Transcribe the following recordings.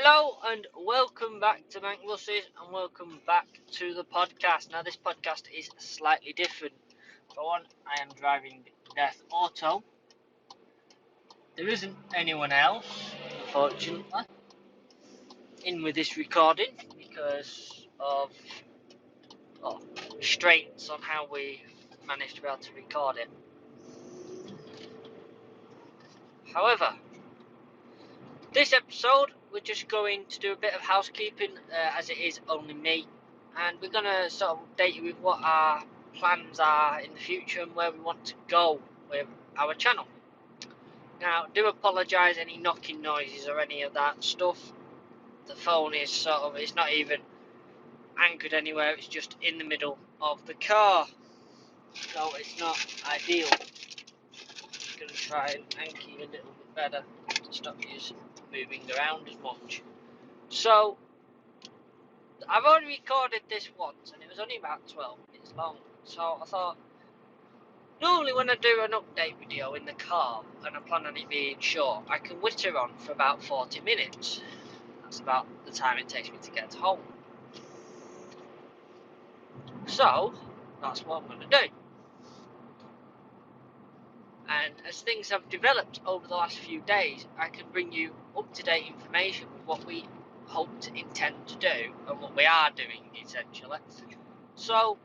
Hello and welcome back to Mancbuses and welcome back to the podcast. Now this podcast is slightly different. For one, I am driving Death Auto. There isn't anyone else, unfortunately, in with this recording because of restraints on how we managed to be able to record it. However, this episode we're just going to do a bit of housekeeping as it is only me, and we're going to sort of update you with what our plans are in the future and where we want to go with our channel. Now, do apologise any knocking noises or any of that stuff. The phone is it's not even anchored anywhere, it's just in the middle of the car, so it's not ideal. I'm going to try and anchor you a little bit better to stop you moving around as much. So I've already recorded this once and it was only about 12 minutes long, so I thought normally when I do an update video in the car and I plan on it being short, I can whitter on for about 40 minutes. That's about the time it takes me to get home. So that's what I'm going to do. And as things have developed over the last few days, I can bring you up-to-date information with what we hope to intend to do and what we are doing, essentially. So,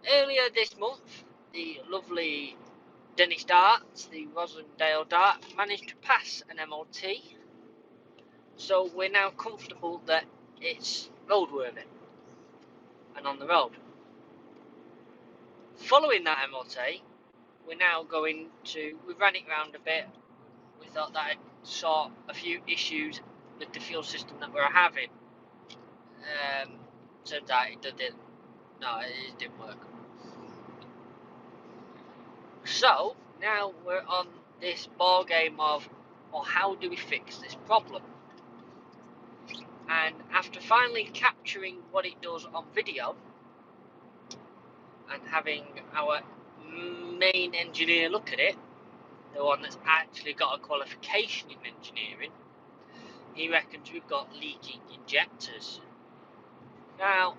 earlier this month, the lovely Dennis Darts, the Rosendale Dart, managed to pass an MOT. So we're now comfortable that it's roadworthy and on the road. Following that MOT, we're now we ran it round a bit. We thought that I'd sort a few issues with the fuel system that we're having. Turns out it didn't work. So now we're on this ball game of, well, how do we fix this problem? And after finally capturing what it does on video and having our main engineer look at it, the one that's actually got a qualification in engineering, he reckons we've got leaking injectors. Now,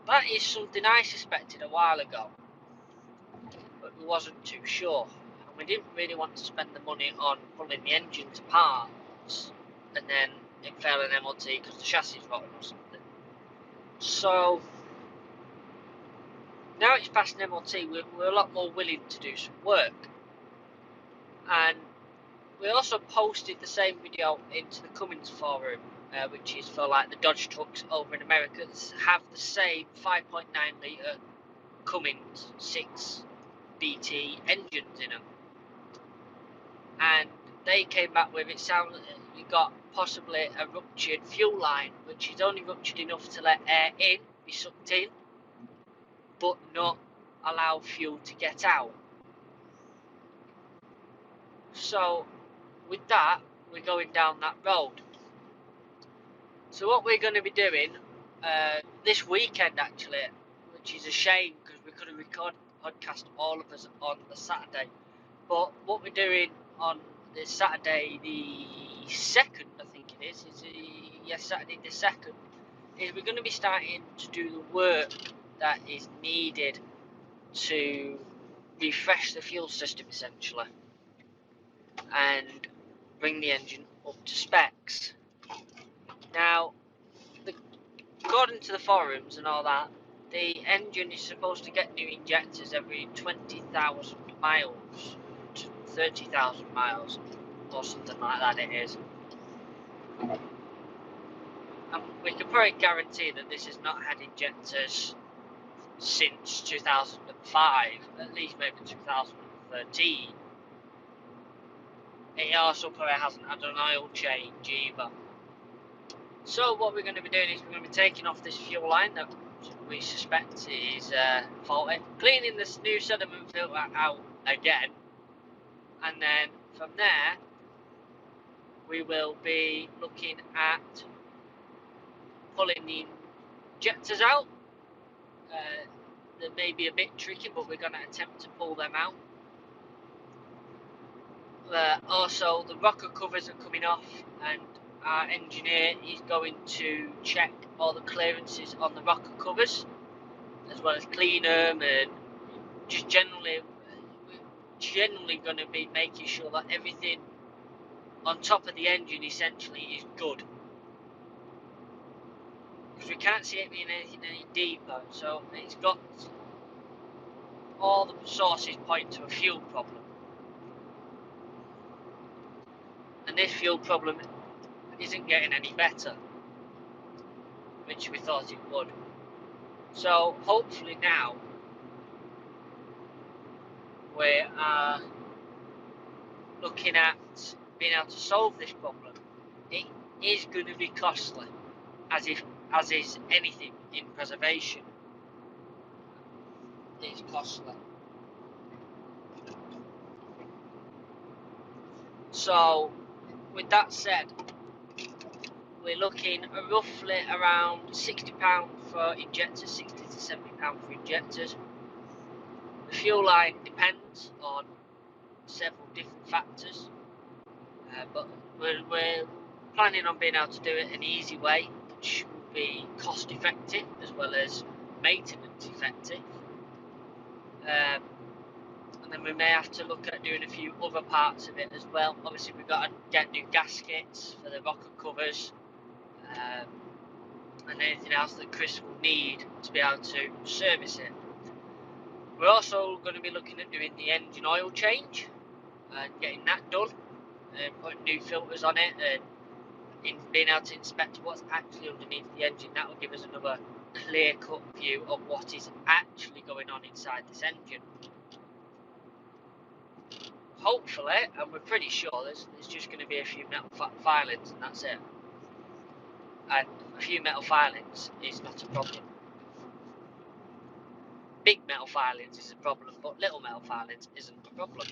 that is something I suspected a while ago, but we wasn't too sure, and we didn't really want to spend the money on pulling the engines apart and then it failed an MOT because the chassis is rotten or something. So now it's past an MOT, we're a lot more willing to do some work. And we also posted the same video into the Cummins forum, which is for like the Dodge trucks over in America that have the same 5.9 litre Cummins 6 BT engines in them. And they came back with, it sounds like you got possibly a ruptured fuel line, which is only ruptured enough to let air in, be sucked in, but not allow fuel to get out. So with that, we're going down that road. So what we're going to be doing this weekend, actually, which is a shame because we could have recorded the podcast all of us on the Saturday, but what we're doing on the Saturday the 2nd, I think it is Saturday the 2nd, is we're going to be starting to do the work that is needed to refresh the fuel system, essentially, and bring the engine up to specs. Now, according to the forums and all that, the engine is supposed to get new injectors every 20,000 miles to 30,000 miles, or something like that it is. And we can probably guarantee that this has not had injectors since 2005, at least maybe 2013. It also probably hasn't had an oil change either. So what we're going to be doing is we're going to be taking off this fuel line that we suspect is faulty, cleaning this new sediment filter out again, and then from there we will be looking at pulling the injectors out. They may be a bit tricky, but we're going to attempt to pull them out. Also, the rocker covers are coming off, and our engineer is going to check all the clearances on the rocker covers, as well as clean them, and just generally going to be making sure that everything on top of the engine essentially is good, because we can't see it being anything any deeper. So it's got all the sources point to a fuel problem, and this fuel problem isn't getting any better, which we thought it would. So hopefully now we are looking at being able to solve this problem. It is going to be costly, as is anything in preservation. It's costly. So with that said, we're looking roughly around £60 for injectors, £60 to £70 for injectors. The fuel line depends on several different factors, but we're planning on being able to do it an easy way, which will be cost effective as well as maintenance effective. And then we may have to look at doing a few other parts of it as well. Obviously, we've got to get new gaskets for the rocker covers, and anything else that Chris will need to be able to service it. We're also going to be looking at doing the engine oil change and getting that done, and putting new filters on it, and being able to inspect what's actually underneath the engine. That will give us another clear-cut view of what is actually going on inside this engine. Hopefully, and we're pretty sure there's just going to be a few metal filings, and that's it. And a few metal filings is not a problem. Big metal filings is a problem, but little metal filings isn't a problem.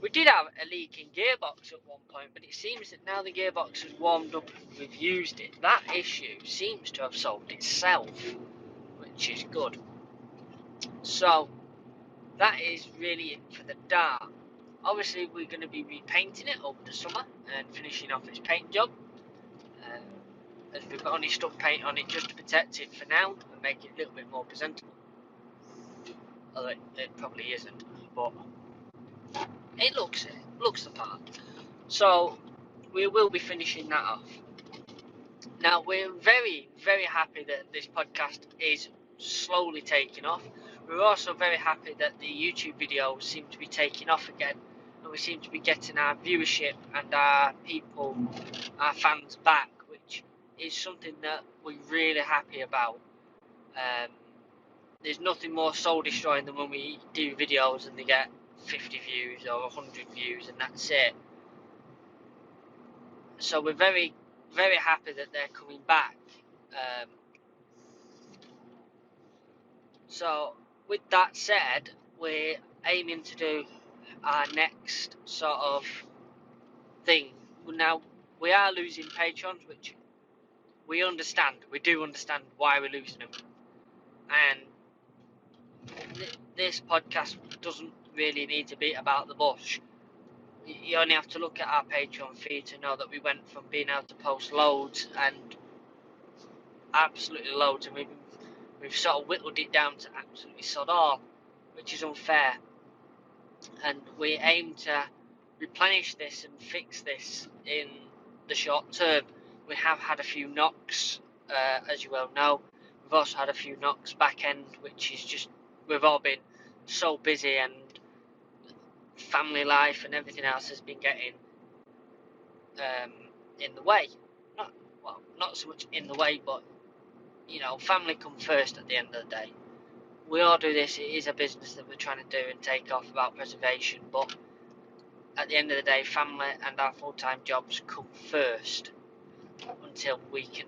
We did have a leaking gearbox at one point, but it seems that now the gearbox has warmed up and we've used it, that issue seems to have solved itself, which is good. So that is really it for the Dart. Obviously, we're going to be repainting it over the summer and finishing off its paint job, as we've only stuck paint on it just to protect it for now and make it a little bit more presentable. Although it probably isn't, but it looks the part. So we will be finishing that off. Now, we're very, very happy that this podcast is slowly taking off. We're also very happy that the YouTube videos seem to be taking off again, and we seem to be getting our viewership and our people, our fans back, which is something that we're really happy about. There's nothing more soul destroying than when we do videos and they get 50 views or 100 views and that's it. So we're very, very happy that they're coming back. So with that said, we're aiming to do our next sort of thing. Now, we are losing patrons, which we understand. We do understand why we're losing them. And this podcast doesn't really need to be about the bush. You only have to look at our Patreon feed to know that we went from being able to post loads and absolutely loads, and we've sort of whittled it down to absolutely sod all, which is unfair. And we aim to replenish this and fix this in the short term. We have had a few knocks, as you well know. We've also had a few knocks back end, which is just, we've all been so busy, and family life and everything else has been getting in the way. Not so much in the way, but you know, family come first at the end of the day. We all do this, it is a business that we're trying to do and take off about preservation, but at the end of the day, family and our full-time jobs come first until we can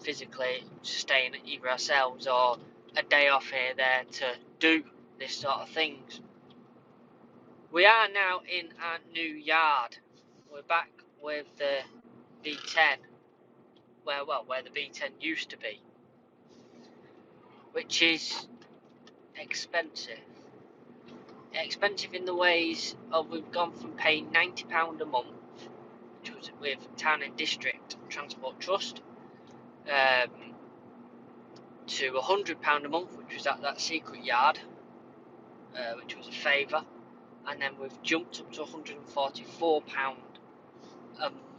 physically sustain either ourselves or a day off here there to do this sort of things. We are now in our new yard. We're back with the B10, where the B10 used to be, which is expensive. expensive in the ways of we've gone from paying £90 a month, which was with Town and District Transport Trust, to £100 a month, which was at that secret yard, which was a favour, and then we've jumped up to £144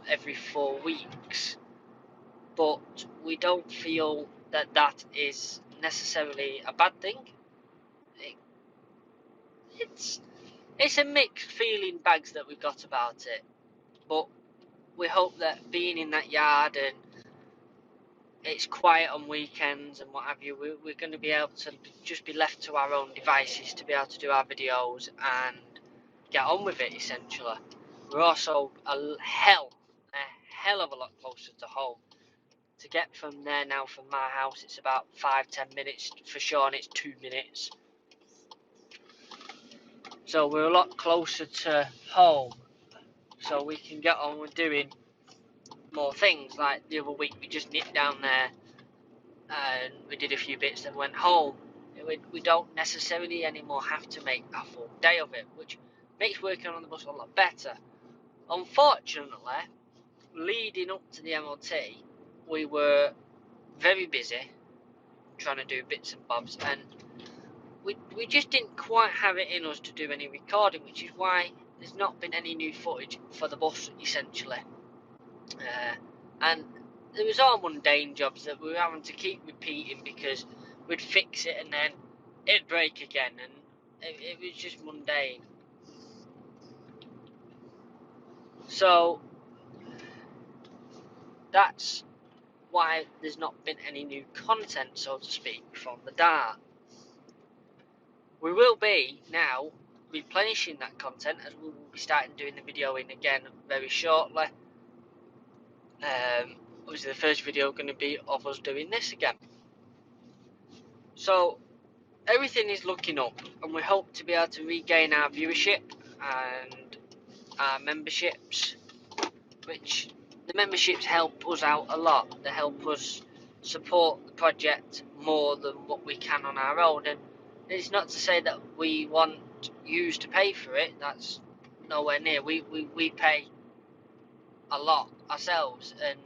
every 4 weeks. But we don't feel that that is necessarily a bad thing. It's a mixed feeling bags that we've got about it, but we hope that being in that yard and it's quiet on weekends and what have you, we're going to be able to just be left to our own devices to be able to do our videos and get on with it, essentially. We're also a hell of a lot closer to home. To get from there now, from my house, it's about 5-10 minutes. For Sean, it's 2 minutes. So we're a lot closer to home, so we can get on with doing more things. Like the other week, we just nipped down there and we did a few bits, then went home. We don't necessarily anymore have to make a full day of it, which makes working on the bus a lot better. Unfortunately, leading up to the MOT, we were very busy trying to do bits and bobs, and we just didn't quite have it in us to do any recording, which is why there's not been any new footage for the bus, essentially. And there was all mundane jobs that we were having to keep repeating because we'd fix it and then it'd break again, and it was just mundane. So that's why there's not been any new content, so to speak, from the Dart. We will be now replenishing that content, as we will be starting doing the videoing again very shortly. Obviously the first video going to be of us doing this again. So everything is looking up, and we hope to be able to regain our viewership and our memberships, which the memberships help us out a lot. They help us support the project more than what we can on our own, and it's not to say that we want you to pay for it. That's nowhere near. We pay a lot ourselves, and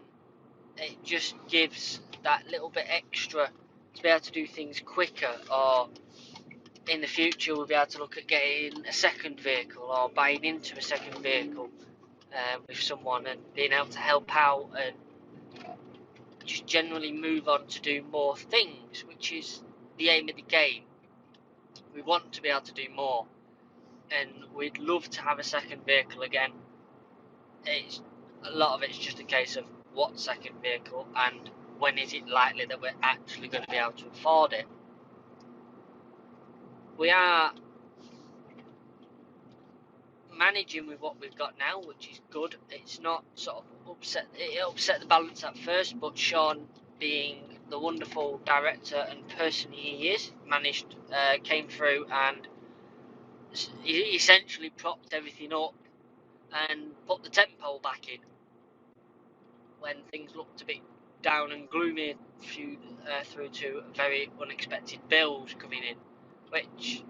it just gives that little bit extra to be able to do things quicker, or in the future we'll be able to look at getting a second vehicle or buying into a second vehicle with someone, and being able to help out and just generally move on to do more things, which is the aim of the game. We want to be able to do more, and we'd love to have a second vehicle again. It's a lot of it's just a case of what second vehicle and when is it likely that we're actually going to be able to afford it. We are managing with what we've got now, which is good. It's not sort of upset. It upset the balance at first, but Sean, being the wonderful director and person he is, came through and he essentially propped everything up and put the tent pole back in when things looked a bit down and gloomy through to very unexpected bills coming in, which,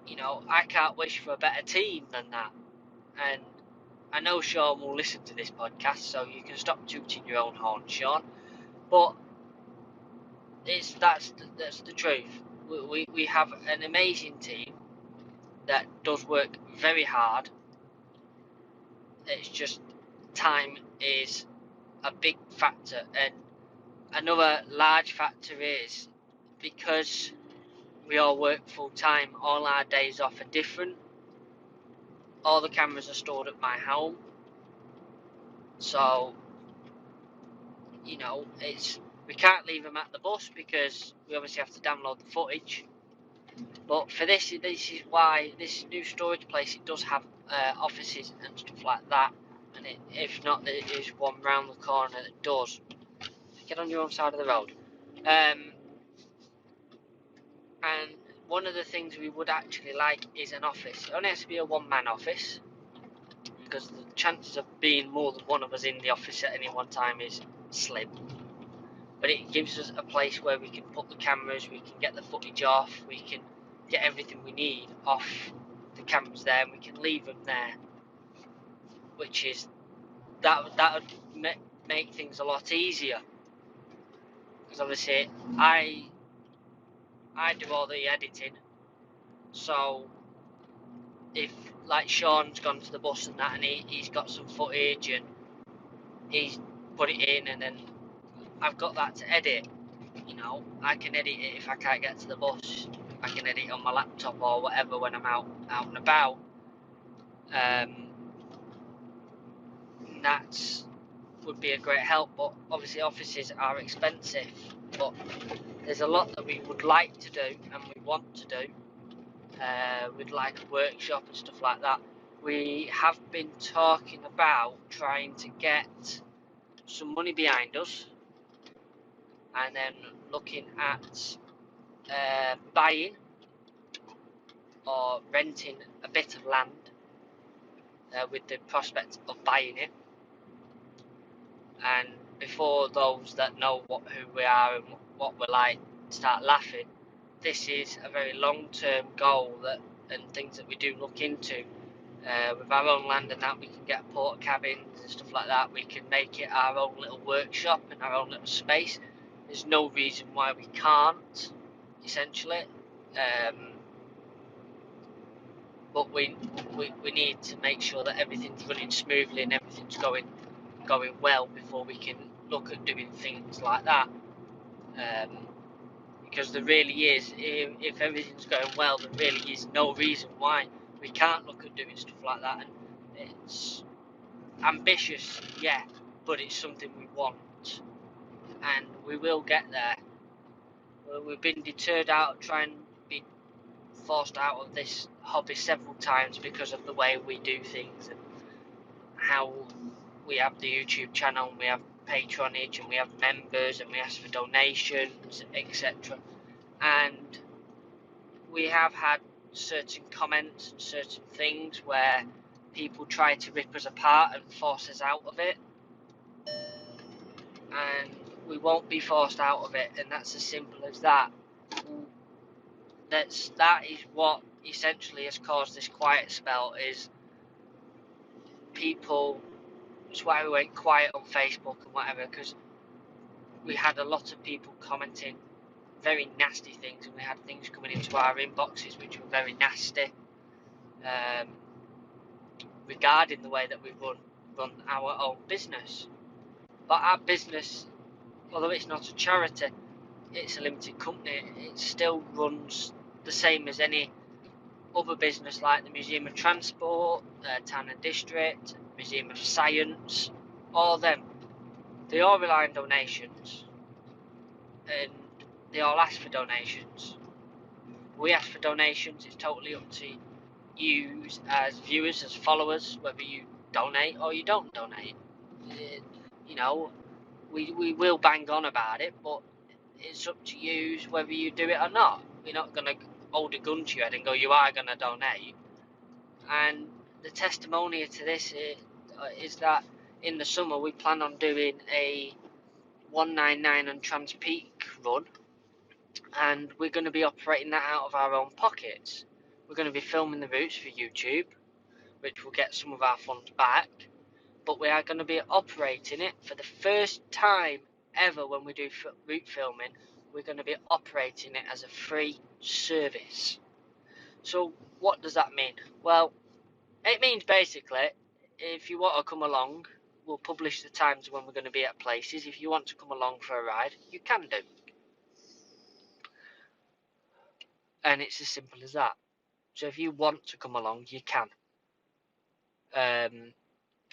you know, I can't wish for a better team than that. And I know Sean will listen to this podcast, so you can stop tooting your own horn, Sean. But that's the truth. We have an amazing team that does work very hard. It's just time is a big factor, and another large factor is because we all work full time, all our days off are different. All the cameras are stored at my home, so you know we can't leave them at the bus because we obviously have to download the footage. But for this is why this new storage place, it does have offices and stuff like that, and if not, there is one round the corner that does. Get on your own side of the road. And one of the things we would actually like is an office. It only has to be a one-man office, because the chances of being more than one of us in the office at any one time is slim. But it gives us a place where we can put the cameras, we can get the footage off, we can get everything we need off the cameras there and we can leave them there, which is that would make things a lot easier, because obviously I do all the editing. So if like Sean's gone to the bus and that, and he's got some footage and he's put it in, and then I've got that to edit. You know, I can edit it if I can't get to the bus. I can edit it on my laptop or whatever when I'm out and about. That would be a great help, but obviously offices are expensive. But there's a lot that we would like to do and we want to do. With like a workshop and stuff like that. We have been talking about trying to get some money behind us, and then looking at buying or renting a bit of land, with the prospect of buying it. And before those that know who we are and what we're like start laughing, this is a very long-term goal and things that we do look into. With our own land and that, we can get porta cabins and stuff like that. We can make it our own little workshop and our own little space. There's no reason why we can't, essentially. But we need to make sure that everything's running smoothly and everything's going well before we can look at doing things like that. Because there really is, if everything's going well, there really is no reason why we can't look at doing stuff like that. And it's ambitious, yeah, but it's something we want, and we will get there. We've been deterred out of trying to be forced out of this hobby several times because of the way we do things and how we have the YouTube channel, and we have patronage, and we have members, and we ask for donations, etc. And we have had certain comments and certain things where people try to rip us apart and force us out of it, and we won't be forced out of it, and that's as simple as that. That is what essentially has caused this quiet spell, is people. That's why we went quiet on Facebook and whatever, because we had a lot of people commenting very nasty things, and we had things coming into our inboxes which were very nasty, regarding the way that we run our own business. But our business, although it's not a charity, it's a limited company, it still runs the same as any other business, like the Museum of Transport, Town and District, Museum of Science. All of them, they all rely on donations, and they all ask for donations. We ask for donations. It's totally up to you as viewers, as followers, whether you donate or you don't donate. You know, we will bang on about it, but it's up to you whether you do it or not. We're not going to hold a gun to your head and go, you are going to donate. And the testimony to this is that in the summer we plan on doing a 199 and Trans Peak run, and we're going to be operating that out of our own pockets. We're going to be filming the routes for YouTube, which will get some of our funds back, but we are going to be operating it for the first time ever. When we do route filming, we're going to be operating it as a free service. So what does that mean? Well, it means basically, if you want to come along, we'll publish the times when we're going to be at places. If you want to come along for a ride, you can do. And it's as simple as that. So if you want to come along, you can.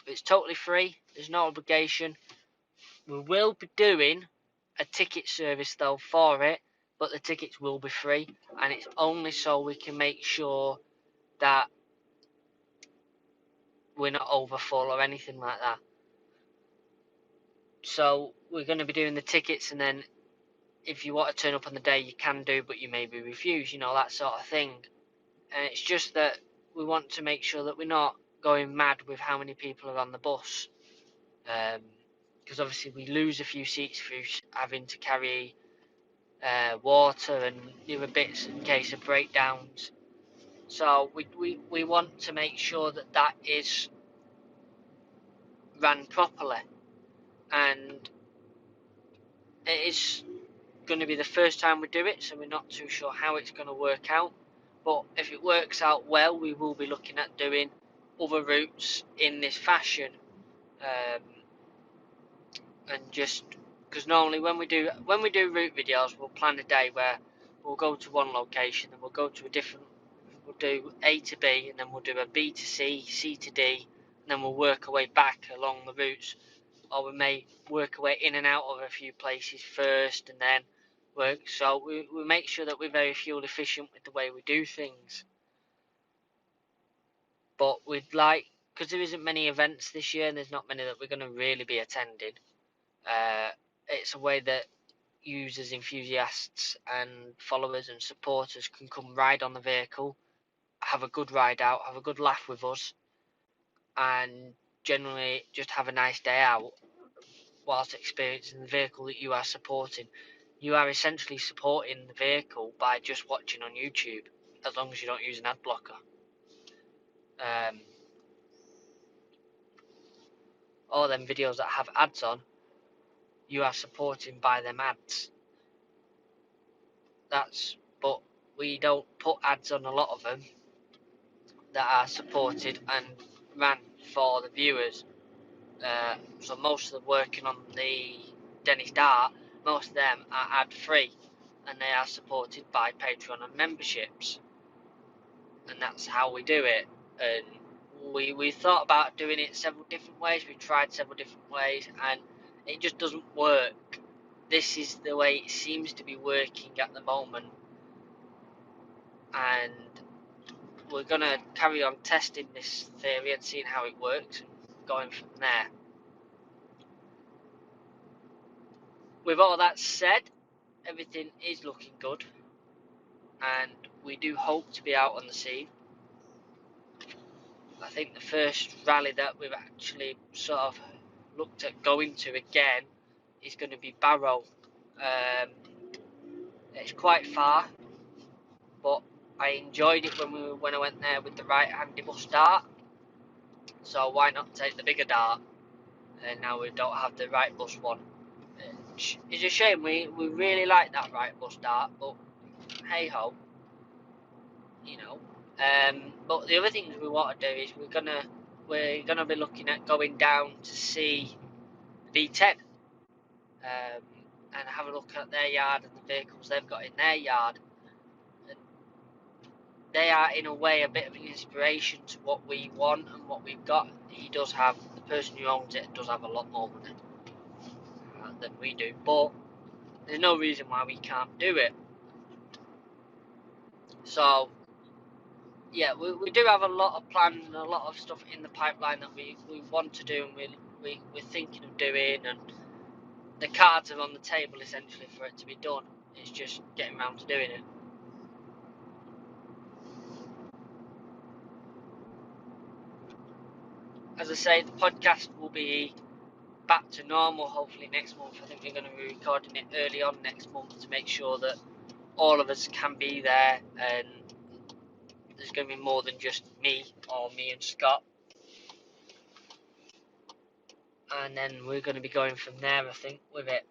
It's totally free. There's no obligation. We will be doing a ticket service though for it, but the tickets will be free, and it's only so we can make sure that we're not overfull or anything like that. So we're going to be doing the tickets, and then if you want to turn up on the day, you can do, but you may be refused, you know, that sort of thing. And it's just that we want to make sure that we're not going mad with how many people are on the bus, because obviously we lose a few seats through having to carry water and other bits in case of breakdowns. So we want to make sure that that is ran properly, and it is going to be the first time we do it, so we're not too sure how it's going to work out. But if it works out well, we will be looking at doing other routes in this fashion, and just because normally when we do route videos, we'll plan a day where we'll go to one location and we'll go to a different. We'll do A to B, and then we'll do a B to C, C to D, and then we'll work our way back along the routes. Or we may work our way in and out of a few places first, and then work. So we make sure that we're very fuel efficient with the way we do things. But we'd like, because there isn't many events this year, and there's not many that we're going to really be attending. It's a way that users, enthusiasts, and followers and supporters can come ride on the vehicle, have a good ride out, have a good laugh with us, and generally just have a nice day out whilst experiencing the vehicle that you are supporting. You are essentially supporting the vehicle by just watching on YouTube, as long as you don't use an ad blocker. All them videos that have ads on, you are supporting by them ads. But we don't put ads on a lot of them that are supported and ran for the viewers. So most of them working on the Dennis Dart, most of them are ad free, and they are supported by Patreon and memberships, and that's how we do it. And we thought about doing it several different ways. We tried several different ways, and it just doesn't work. This is the way it seems to be working at the moment, and we're going to carry on testing this theory and seeing how it works and going from there. With all that said, everything is looking good, and we do hope to be out on the scene. I think the first rally that we've actually sort of looked at going to again is going to be Barrow. It's quite far, but I enjoyed it when I went there with the right-handed bus dart, so why not take the bigger dart? And now we don't have the right bus one. It's a shame, we really like that right bus dart, but hey ho, you know. But the other things we want to do is we're gonna be looking at going down to see B10, and have a look at their yard and the vehicles they've got in their yard. And they are in a way a bit of an inspiration to what we want and what we've got. The person who owns it does have a lot more money than we do, but there's no reason why we can't do it. So yeah, we do have a lot of plans and a lot of stuff in the pipeline that we want to do, and we're thinking of doing, and the cards are on the table essentially for it to be done. It's just getting around to doing it. As I say, the podcast will be back to normal hopefully next month. I think we're going to be recording it early on next month to make sure that all of us can be there, and there's going to be more than just me and Scott. And then we're going to be going from there, I think, with it.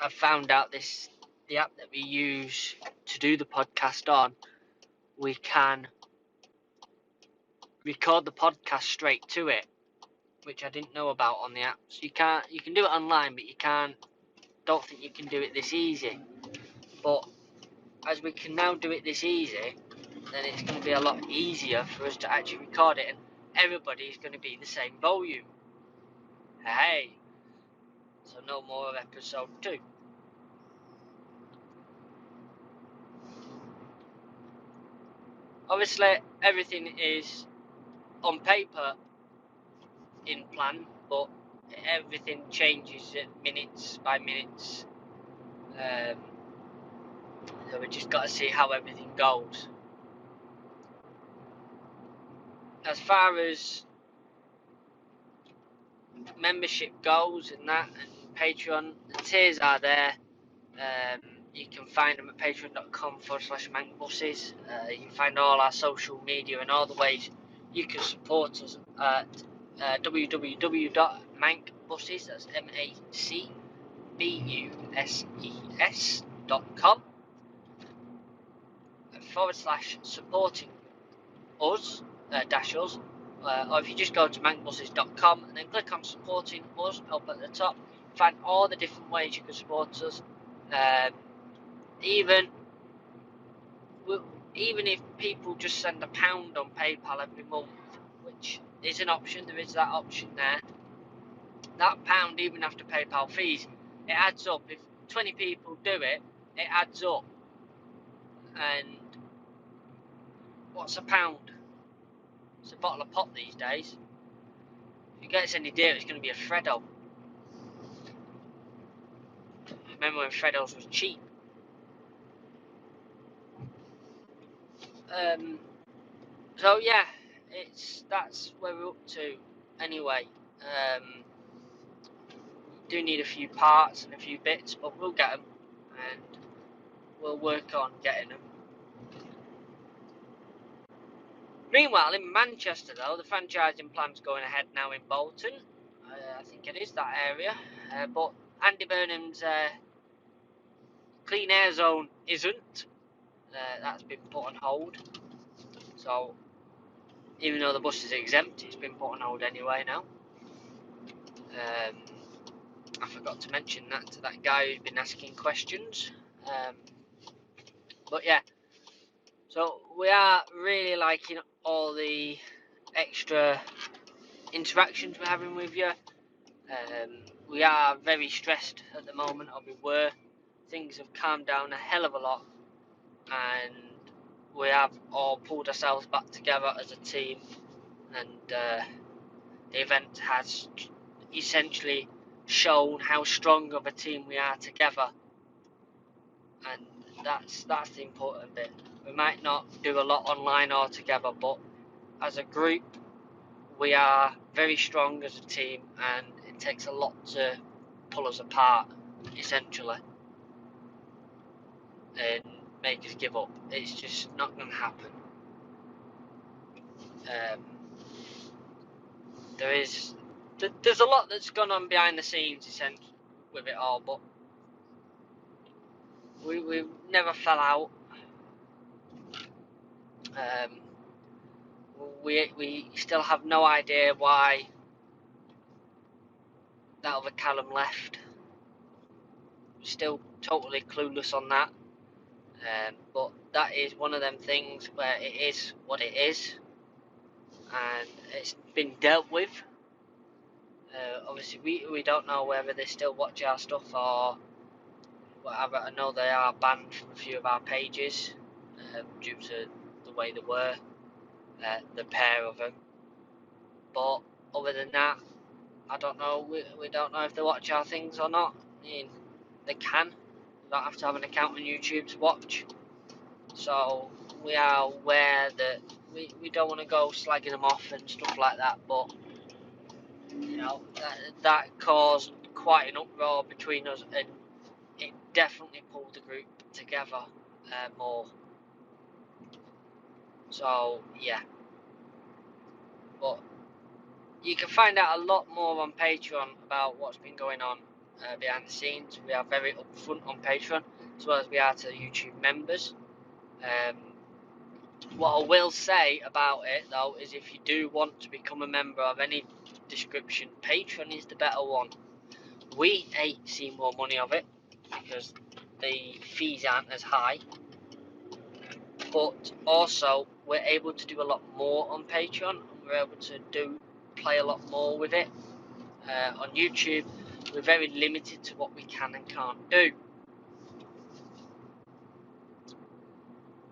I've found out the app that we use to do the podcast on, we can record the podcast straight to it, which I didn't know about on the app. So you can do it online, but don't think you can do it this easy. But as we can now do it this easy, then it's going to be a lot easier for us to actually record it, and everybody is going to be the same volume. Hey, so no more of episode 2. Obviously, everything is on paper in plan, but everything changes minutes by minutes. So we just got to see how everything goes. As far as membership goes and that, and Patreon, the tiers are there. you can find them at patreon.com/Mancbuses. You can find all our social media and all the ways you can support us at www.mancbuses, that's MACBUSES.com /supporting us, dash us, or if you just go to mancbuses.com and then click on supporting us up at the top, find all the different ways you can support us. Even if people just send £1 on PayPal every month, which is an option, there is that option there. That £1, even after PayPal fees, it adds up. If 20 people do it, it adds up. And what's £1? It's a bottle of pop these days. If you get us any dear, it's going to be a Freddo. Remember when Freddos was cheap? So yeah, that's where we're up to. Anyway, do need a few parts and a few bits, but we'll get them, and we'll work on getting them. Meanwhile, in Manchester, though, the franchising plan's going ahead now in Bolton. I think it is that area, but Andy Burnham's clean air zone isn't. That's been put on hold. So, even though the bus is exempt, it's been put on hold anyway now. I forgot to mention that to that guy who's been asking questions. But yeah, so we are really liking all the extra interactions we're having with you. We are very stressed at the moment, or we were. Things have calmed down a hell of a lot, and we have all pulled ourselves back together as a team, and the event has essentially shown how strong of a team we are together, and that's the important bit. We might not do a lot online all together, but as a group we are very strong as a team, and it takes a lot to pull us apart, essentially, and make us give up. It's just not going to happen. There's a lot that's gone on behind the scenes, essentially, with it all, but we never fell out. We still have no idea why that other Callum left. Still totally clueless on that. But that is one of them things where it is what it is, and it's been dealt with. Obviously, we don't know whether they still watch our stuff or whatever. I know they are banned from a few of our pages due to the way they were, the pair of them. But other than that, I don't know. We don't know if they watch our things or not. I mean, they can. You don't have to have an account on YouTube to watch. So we are aware that we don't want to go slagging them off and stuff like that. But you know, that caused quite an uproar between us, and it definitely pulled the group together more. So yeah, but you can find out a lot more on Patreon about what's been going on behind the scenes. We are very upfront on Patreon, as well as we are to the YouTube members. What I will say about it, though, is if you do want to become a member of any description, Patreon is the better one. We see more money of it because the fees aren't as high, but also we're able to do a lot more on Patreon, and we're able to play a lot more with it. On YouTube, we're very limited to what we can and can't do.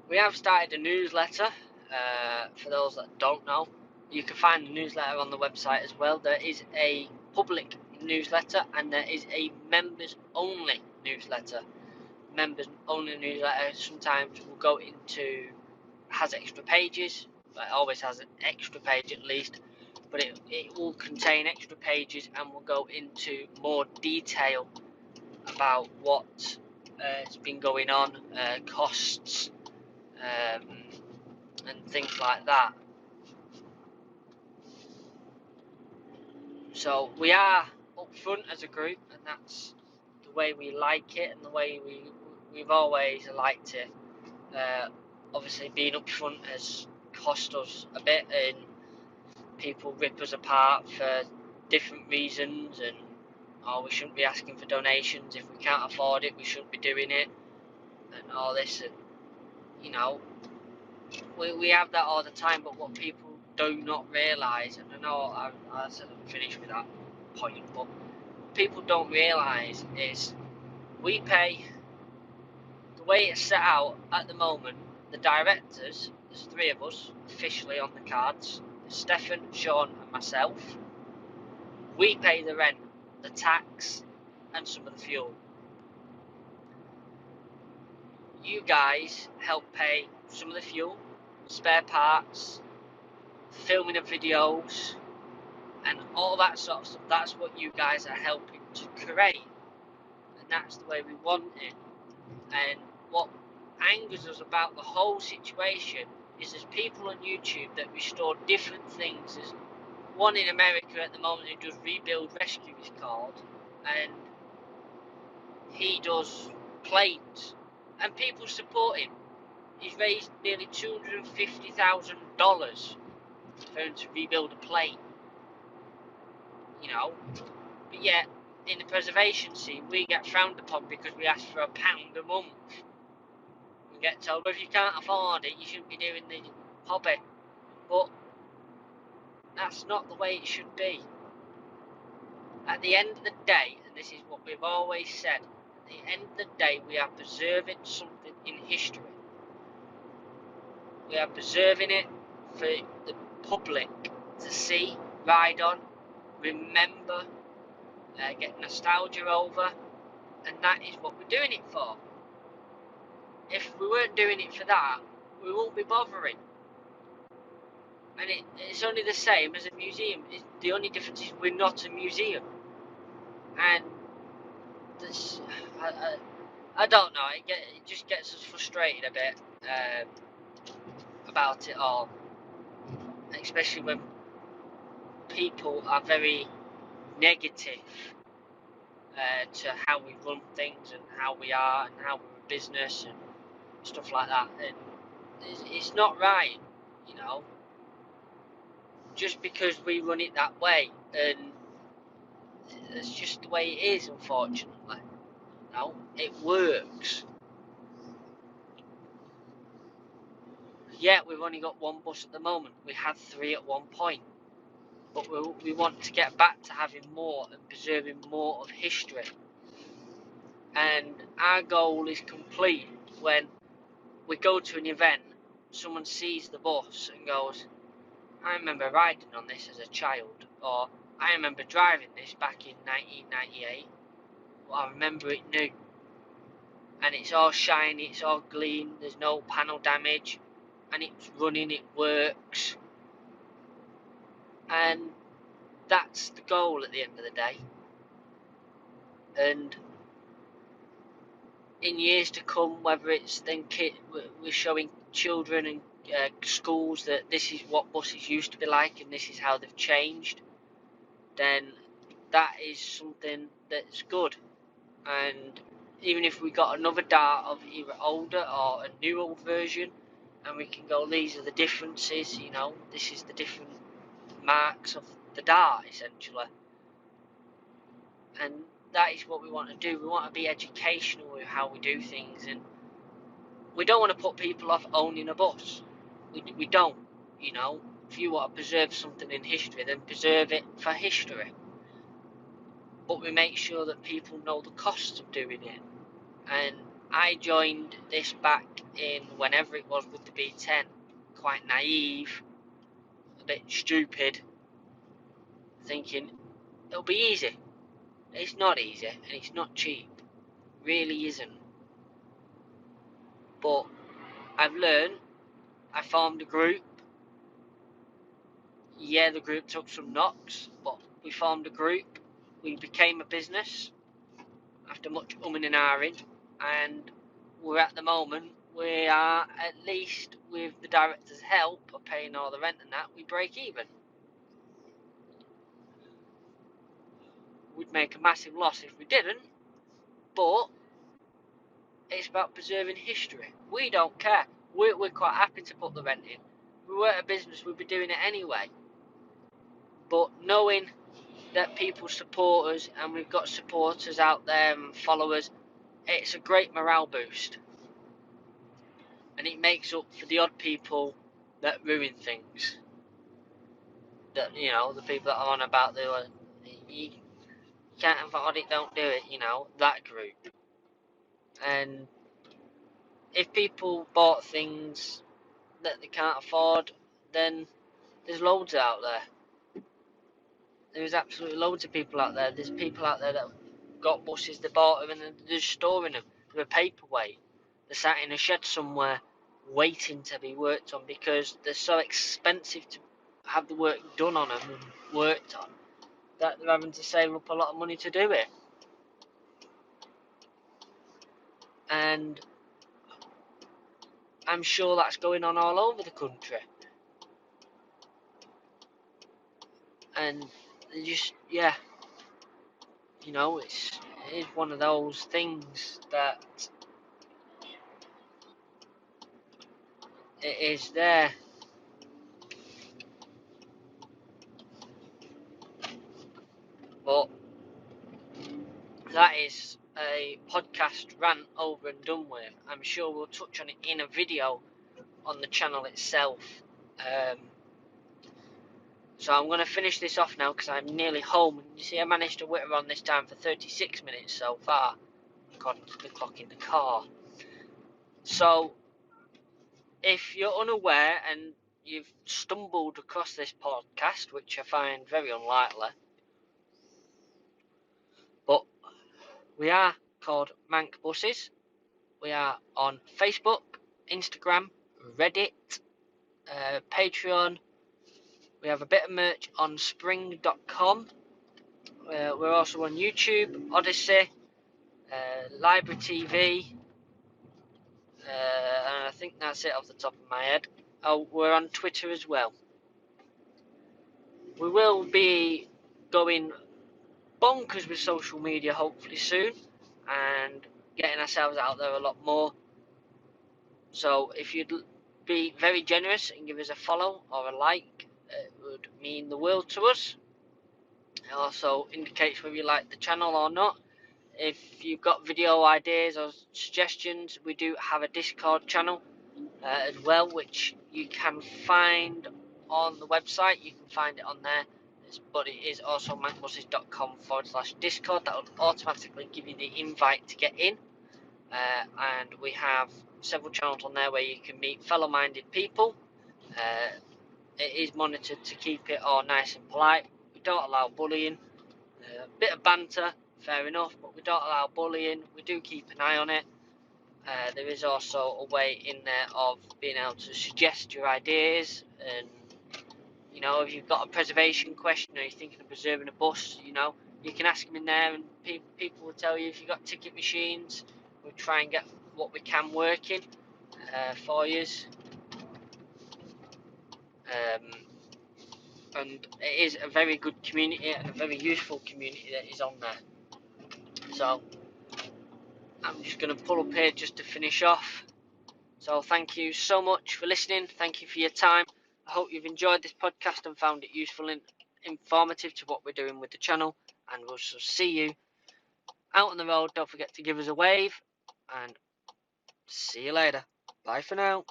We have started a newsletter. For those that don't know, you can find the newsletter on the website as well. There is a public newsletter and there is a members only newsletter. Members only newsletter sometimes will go into, has extra pages, but it always has an extra page at least, but it will contain extra pages and will go into more detail about what it's been going on, costs, and things like that. So we are upfront as a group, and that's the way we like it, and the way we've always liked it. Obviously, being upfront has cost us a bit, and people rip us apart for different reasons, and we shouldn't be asking for donations if we can't afford it. We shouldn't be doing it, and all this, and you know, we have that all the time. But what people do not realise, and I know I said I'm finished with that point, but people don't realise is we pay the way it's set out at the moment. The directors, there's 3 of us officially on the cards: Stefan, Sean, and myself. We pay the rent, the tax, and some of the fuel. You guys help pay some of the fuel, spare parts, filming of videos, and all that sort of stuff. That's what you guys are helping to create, and that's the way we want it. And what angers us about the whole situation is there's people on YouTube that restore different things. There's one in America at the moment who does Rebuild Rescue, he's called, and he does planes, and people support him. He's raised nearly $250,000 for him to rebuild a plane, you know. But yet, in the preservation scene, we get frowned upon because we ask for £1 a month. We get told, well, if you can't afford it, you shouldn't be doing the hobby. But that's not the way it should be. At the end of the day, and this is what we've always said, at the end of the day, we are preserving something in history. We are preserving it for the public to see, ride on, remember, get nostalgia over, and that is what we're doing it for. If we weren't doing it for that, we won't be bothering. And it's only the same as a museum. The only difference is we're not a museum. And this, I don't know, it just gets us frustrated a bit about it all. Especially when people are very negative to how we run things and how we are and how we're a business and stuff like that. And it's not right, you know. Just because we run it that way, and it's just the way it is, unfortunately. No, it works. Yeah, we've only got 1 bus at the moment. We had 3 at one point. But we want to get back to having more and preserving more of history. And our goal is complete when we go to an event, someone sees the bus and goes, I remember riding on this as a child, or I remember driving this back in 1998, but I remember it new. And it's all shiny, it's all clean, there's no panel damage, and it's running, it works. And that's the goal at the end of the day. And in years to come, whether it's then we're showing children and schools that this is what buses used to be like and this is how they've changed, then that is something that's good. And even if we got another Dart of either older or a newer version, and we can go, these are the differences, you know, this is the different marks of the Dart, essentially. And that is what we want to do. We want to be educational with how we do things, and we don't want to put people off owning a bus. We don't, you know. If you want to preserve something in history, then preserve it for history. But we make sure that people know the costs of doing it. And I joined this back in whenever it was with the B10, quite naive, a bit stupid, thinking it'll be easy. It's not easy, and it's not cheap. It really isn't. But I've learned, I formed a group. Yeah, the group took some knocks, but we formed a group. We became a business after much umming and ahhing. and we're at the moment, we are, at least with the director's help of paying all the rent and that, we break even. We'd make a massive loss if we didn't, but it's about preserving history. We don't care. We're quite happy to put the rent in. If we weren't a business, we'd be doing it anyway. But knowing that people support us, and we've got supporters out there and followers, it's a great morale boost. And it makes up for the odd people that ruin things. That, you know, the people that are on about you can't afford it, don't do it, you know, that group. And if people bought things that they can't afford, then there's loads out there. There's absolutely loads of people out there. There's people out there that got buses, they bought them and they're just storing them. They're a paperweight. They're sat in a shed somewhere waiting to be worked on because they're so expensive to have the work done on them and worked on that they're having to save up a lot of money to do it. And I'm sure that's going on all over the country. And just, yeah, you know, it is one of those things that it is there. But that is a podcast rant over and done with. I'm sure we'll touch on it in a video on the channel itself. So I'm going to finish this off now because I'm nearly home. You see, I managed to whitter on this time for 36 minutes so far, according to the clock in the car. So, if you're unaware and you've stumbled across this podcast, which I find very unlikely, but we are called Mancbuses. We are on Facebook, Instagram, Reddit, Patreon. We have a bit of merch on spring.com. We're also on YouTube, Odyssey, Library TV, and I think that's it off the top of my head. Oh, we're on Twitter as well. We will be going bonkers with social media hopefully soon and getting ourselves out there a lot more. So if you'd be very generous and give us a follow or a like, it would mean the world to us. It also indicates whether you like the channel or not. If you've got video ideas or suggestions, we do have a Discord channel as well, which you can find on the website. You can find it on there, but it is also mancbuses.com/Discord. That will automatically give you the invite to get in. And we have several channels on there where you can meet fellow-minded people. It is monitored to keep it all nice and polite. We don't allow bullying. A bit of banter, fair enough, but we don't allow bullying. We do keep an eye on it. There is also a way in there of being able to suggest your ideas, and you know, if you've got a preservation question or you're thinking of preserving a bus, you know, you can ask them in there, and people will tell you. If you've got ticket machines, we'll try and get what we can working for you. And it is a very good community and a very useful community that is on there. So I'm just going to pull up here just to finish off. So thank you so much for listening. Thank you for your time. I hope you've enjoyed this podcast and found it useful and informative to what we're doing with the channel. And we'll see you out on the road. Don't forget to give us a wave. And see you later. Bye for now.